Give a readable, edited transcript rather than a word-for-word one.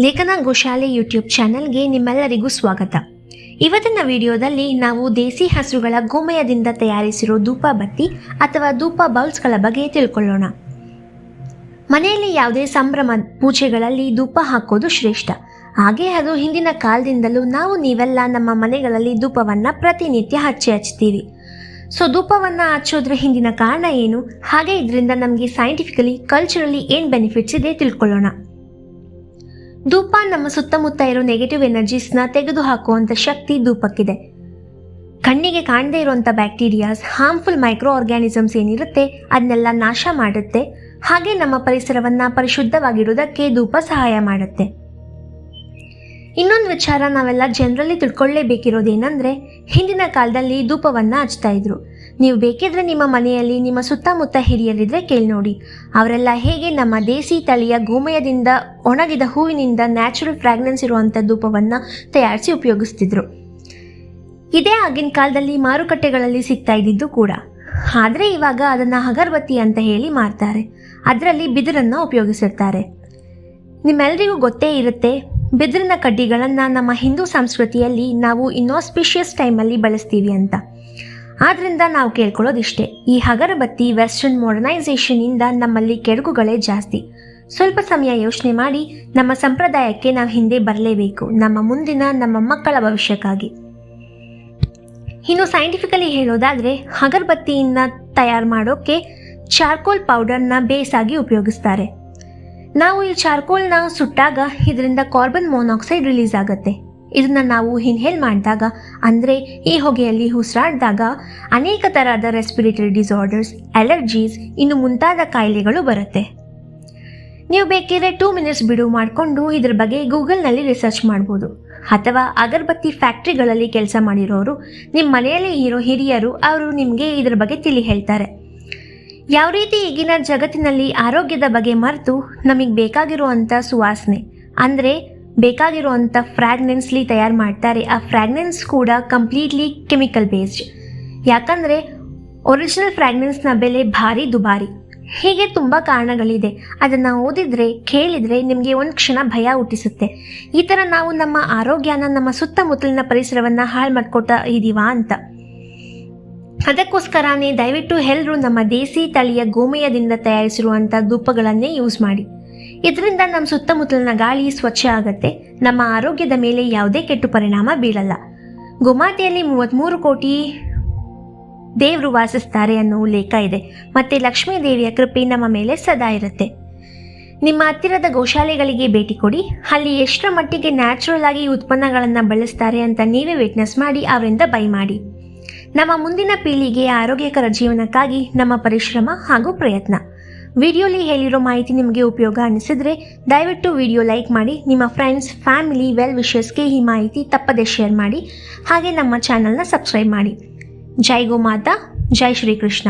ಲೇಖನ ಗೋಶಾಲೆ ಯೂಟ್ಯೂಬ್ ಚಾನೆಲ್ಗೆ ನಿಮ್ಮೆಲ್ಲರಿಗೂ ಸ್ವಾಗತ. ಇವತ್ತಿನ ವಿಡಿಯೋದಲ್ಲಿ ನಾವು ದೇಸಿ ಹಸುಗಳ ಗೋಮಯದಿಂದ ತಯಾರಿಸಿರೋ ಧೂಪ ಬತ್ತಿ ಅಥವಾ ಧೂಪ ಬೌಲ್ಸ್ಗಳ ಬಗ್ಗೆ ತಿಳ್ಕೊಳ್ಳೋಣ. ಮನೆಯಲ್ಲಿ ಯಾವುದೇ ಸಂಭ್ರಮ ಪೂಜೆಗಳಲ್ಲಿ ಧೂಪ ಹಾಕೋದು ಶ್ರೇಷ್ಠ. ಹಾಗೆ ಅದು ಹಿಂದಿನ ಕಾಲದಿಂದಲೂ ನೀವೆಲ್ಲ ನಮ್ಮ ಮನೆಗಳಲ್ಲಿ ಧೂಪವನ್ನು ಪ್ರತಿನಿತ್ಯ ಹಚ್ತೀವಿ. ಸೊ ಧೂಪವನ್ನು ಹಚ್ಚೋದ್ರ ಹಿಂದಿನ ಕಾರಣ ಏನು, ಹಾಗೆ ಇದರಿಂದ ನಮಗೆ ಸೈಂಟಿಫಿಕಲಿ ಕಲ್ಚರಲಿ ಏನು ಬೆನಿಫಿಟ್ಸ್ ಇದೆ ತಿಳ್ಕೊಳ್ಳೋಣ. ಧೂಪ ನಮ್ಮ ಸುತ್ತಮುತ್ತ ಇರೋ ನೆಗೆಟಿವ್ ಎನರ್ಜೀಸ್ನ ತೆಗೆದು ಹಾಕುವಂಥ ಶಕ್ತಿ ಧೂಪಕ್ಕಿದೆ. ಕಣ್ಣಿಗೆ ಕಾಣದೇ ಇರುವಂಥ ಬ್ಯಾಕ್ಟೀರಿಯಾಸ್, ಹಾರ್ಮ್ಫುಲ್ ಮೈಕ್ರೋ ಆರ್ಗ್ಯಾನಿಸಮ್ಸ್ ಏನಿರುತ್ತೆ ಅದನ್ನೆಲ್ಲ ನಾಶ ಮಾಡುತ್ತೆ. ಹಾಗೆ ನಮ್ಮ ಪರಿಸರವನ್ನು ಪರಿಶುದ್ಧವಾಗಿಡೋದಕ್ಕೆ ಧೂಪ ಸಹಾಯ ಮಾಡುತ್ತೆ. ಇನ್ನೊಂದು ವಿಚಾರ ನಾವೆಲ್ಲ ಜನರಲಿ ತಿಳ್ಕೊಳ್ಳೇಬೇಕಿರೋದೇನೆಂದರೆ, ಹಿಂದಿನ ಕಾಲದಲ್ಲಿ ಧೂಪವನ್ನು ಹಚ್ತಾ ಇದ್ರು. ನೀವು ಬೇಕಿದ್ರೆ ನಿಮ್ಮ ಮನೆಯಲ್ಲಿ ನಿಮ್ಮ ಸುತ್ತಮುತ್ತ ಹಿರಿಯರಿದ್ರೆ ಕೇಳಿ ನೋಡಿ, ಅವರೆಲ್ಲ ಹೇಗೆ ನಮ್ಮ ದೇಸಿ ತಳಿಯ ಗೋಮಯದಿಂದ ಒಣಗಿದ ಹೂವಿನಿಂದ ನ್ಯಾಚುರಲ್ ಫ್ರಾಗ್ರೆನ್ಸ್ ಇರುವಂಥ ಧೂಪವನ್ನು ತಯಾರಿಸಿ ಉಪಯೋಗಿಸ್ತಿದ್ರು. ಇದೇ ಆಗಿನ ಕಾಲದಲ್ಲಿ ಮಾರುಕಟ್ಟೆಗಳಲ್ಲಿ ಸಿಗ್ತಾ ಇದ್ದಿದ್ದು ಕೂಡ. ಆದರೆ ಇವಾಗ ಅದನ್ನು ಅಗರಬತ್ತಿ ಅಂತ ಹೇಳಿ ಮಾರ್ತಾರೆ. ಅದರಲ್ಲಿ ಬಿದಿರನ್ನು ಉಪಯೋಗಿಸಿರ್ತಾರೆ. ನಿಮ್ಮೆಲ್ಲರಿಗೂ ಗೊತ್ತೇ ಇರುತ್ತೆ, ಬಿದಿರಿನ ಕಡ್ಡಿಗಳನ್ನು ನಮ್ಮ ಹಿಂದೂ ಸಂಸ್ಕೃತಿಯಲ್ಲಿ ನಾವು ಇನ್ಆಸ್ಪಿಷಿಯಸ್ ಟೈಮಲ್ಲಿ ಬಳಸ್ತೀವಿ ಅಂತ. ಆದ್ದರಿಂದ ನಾವು ಕೇಳ್ಕೊಳ್ಳೋದಿಷ್ಟೇ, ಈ ಅಗರಬತ್ತಿ ವೆಸ್ಟರ್ನ್ ಮಾಡರ್ನೈಸೇಷನಿಂದ ನಮ್ಮಲ್ಲಿ ಕೆಡುಕುಗಳೇ ಜಾಸ್ತಿ. ಸ್ವಲ್ಪ ಸಮಯ ಯೋಚನೆ ಮಾಡಿ, ನಮ್ಮ ಸಂಪ್ರದಾಯಕ್ಕೆ ನಾವು ಹಿಂದೆ ಬರಲೇಬೇಕು, ನಮ್ಮ ಮಕ್ಕಳ ಭವಿಷ್ಯಕ್ಕಾಗಿ. ಇನ್ನು ಸೈಂಟಿಫಿಕಲಿ ಹೇಳೋದಾದರೆ, ಅಗರಬತ್ತಿಯನ್ನು ತಯಾರು ಮಾಡೋಕ್ಕೆ ಚಾರ್ಕೋಲ್ ಪೌಡರ್ನ ಬೇಸಾಗಿ ಉಪಯೋಗಿಸ್ತಾರೆ. ನಾವು ಈ ಚಾರ್ಕೋಲ್ನ ಸುಟ್ಟಾಗ ಇದರಿಂದ ಕಾರ್ಬನ್ ಮೊನಾಕ್ಸೈಡ್ ರಿಲೀಸ್ ಆಗುತ್ತೆ. ಇದನ್ನು ನಾವು ಇನ್ಹೇಲ್ ಮಾಡಿದಾಗ, ಅಂದರೆ ಈ ಹೊಗೆಯಲ್ಲಿ ಉಸಿರಾಡಿದಾಗ ಅನೇಕ ಥರದ ರೆಸ್ಪಿರೇಟರಿ ಡಿಸಾರ್ಡರ್ಸ್, ಅಲರ್ಜೀಸ್, ಇನ್ನು ಮುಂತಾದ ಕಾಯಿಲೆಗಳು ಬರುತ್ತೆ. ನೀವು ಬೇಕಿದ್ರೆ 2 ಮಿನಿಟ್ಸ್ ಬಿಡುವು ಮಾಡಿಕೊಂಡು ಇದ್ರ ಬಗ್ಗೆ ಗೂಗಲ್ನಲ್ಲಿ ರಿಸರ್ಚ್ ಮಾಡ್ಬೋದು. ಅಥವಾ ಅಗರಬತ್ತಿ ಫ್ಯಾಕ್ಟ್ರಿಗಳಲ್ಲಿ ಕೆಲಸ ಮಾಡಿರೋರು, ನಿಮ್ಮ ಮನೆಯಲ್ಲಿ ಇರೋ ಹಿರಿಯರು, ಅವರು ನಿಮಗೆ ಇದ್ರ ಬಗ್ಗೆ ತಿಳಿ ಹೇಳ್ತಾರೆ. ಯಾವ ರೀತಿ ಈಗಿನ ಜಗತ್ತಿನಲ್ಲಿ ಆರೋಗ್ಯದ ಬಗ್ಗೆ ಮರೆತು ನಮಗೆ ಬೇಕಾಗಿರುವಂಥ ಸುವಾಸನೆ, ಅಂದರೆ ಬೇಕಾಗಿರುವಂಥ ಫ್ರ್ಯಾಗ್ನೆನ್ಸ್ಲಿ ತಯಾರು ಮಾಡ್ತಾರೆ. ಆ ಫ್ರ್ಯಾಗ್ನೆನ್ಸ್ ಕೂಡ ಕಂಪ್ಲೀಟ್ಲಿ ಕೆಮಿಕಲ್ ಬೇಸ್ಡ್. ಯಾಕಂದರೆ ಒರಿಜಿನಲ್ ಫ್ರ್ಯಾಗ್ನೆನ್ಸ್ನ ಬೆಲೆ ಭಾರಿ ದುಬಾರಿ. ಹೀಗೆ ತುಂಬ ಕಾರಣಗಳಿದೆ. ಅದನ್ನು ಓದಿದರೆ ಕೇಳಿದರೆ ನಿಮಗೆ ಒಂದು ಕ್ಷಣ ಭಯ ಹುಟ್ಟಿಸುತ್ತೆ. ಈ ಥರ ನಾವು ನಮ್ಮ ಆರೋಗ್ಯನ, ನಮ್ಮ ಸುತ್ತಮುತ್ತಲಿನ ಪರಿಸರವನ್ನು ಹಾಳು ಮಾಡ್ಕೊತಾ ಇದ್ದೀವಾ ಅಂತ. ಅದಕ್ಕೋಸ್ಕರನೇ ದಯವಿಟ್ಟು ಎಲ್ಲರೂ ನಮ್ಮ ದೇಸಿ ತಳಿಯ ಗೋಮಯದಿಂದ ತಯಾರಿಸಿರುವಂಥ ಧೂಪಗಳನ್ನೇ ಯೂಸ್ ಮಾಡಿ. ಇದರಿಂದ ನಮ್ಮ ಸುತ್ತಮುತ್ತಲಿನ ಗಾಳಿ ಸ್ವಚ್ಛ ಆಗುತ್ತೆ. ನಮ್ಮ ಆರೋಗ್ಯದ ಮೇಲೆ ಯಾವುದೇ ಕೆಟ್ಟ ಪರಿಣಾಮ ಬೀಳಲ್ಲ. ಗೋಮಾತೆಯಲ್ಲಿ 33 ಕೋಟಿ ದೇವರು ವಾಸಿಸ್ತಾರೆ ಅನ್ನೋ ಉಲ್ಲೇಖ ಇದೆ. ಮತ್ತು ಲಕ್ಷ್ಮೀ ದೇವಿಯ ಕೃಪೆ ನಮ್ಮ ಮೇಲೆ ಸದಾ ಇರುತ್ತೆ. ನಿಮ್ಮ ಹತ್ತಿರದ ಗೋಶಾಲೆಗಳಿಗೆ ಭೇಟಿ ಕೊಡಿ. ಅಲ್ಲಿ ಎಷ್ಟರ ಮಟ್ಟಿಗೆ ನ್ಯಾಚುರಲ್ ಆಗಿ ಉತ್ಪನ್ನಗಳನ್ನು ಬಳಸ್ತಾರೆ ಅಂತ ನೀವೇ ವಿಟ್ನೆಸ್ ಮಾಡಿ ಅವರಿಂದ ಬೈ ಮಾಡಿ. ನಮ್ಮ ಮುಂದಿನ ಪೀಳಿಗೆಯ ಆರೋಗ್ಯಕರ ಜೀವನಕ್ಕಾಗಿ ನಮ್ಮ ಪರಿಶ್ರಮ ಹಾಗೂ ಪ್ರಯತ್ನ. ವಿಡಿಯೋಲಿ ಹೇಳಿರೋ ಮಾಹಿತಿ ನಿಮಗೆ ಉಪಯೋಗ ಅನಿಸಿದರೆ ದಯವಿಟ್ಟು ವಿಡಿಯೋ ಲೈಕ್ ಮಾಡಿ. ನಿಮ್ಮ ಫ್ರೆಂಡ್ಸ್, ಫ್ಯಾಮಿಲಿ, ವೆಲ್ ವಿಷರ್ಸ್ಗೆ ಈ ಮಾಹಿತಿ ತಪ್ಪದೆ ಶೇರ್ ಮಾಡಿ. ಹಾಗೆ ನಮ್ಮ ಚಾನಲ್ನ ಸಬ್ಸ್ಕ್ರೈಬ್ ಮಾಡಿ. ಜೈ ಗೋಮಾತಾ, ಜೈ ಶ್ರೀಕೃಷ್ಣ.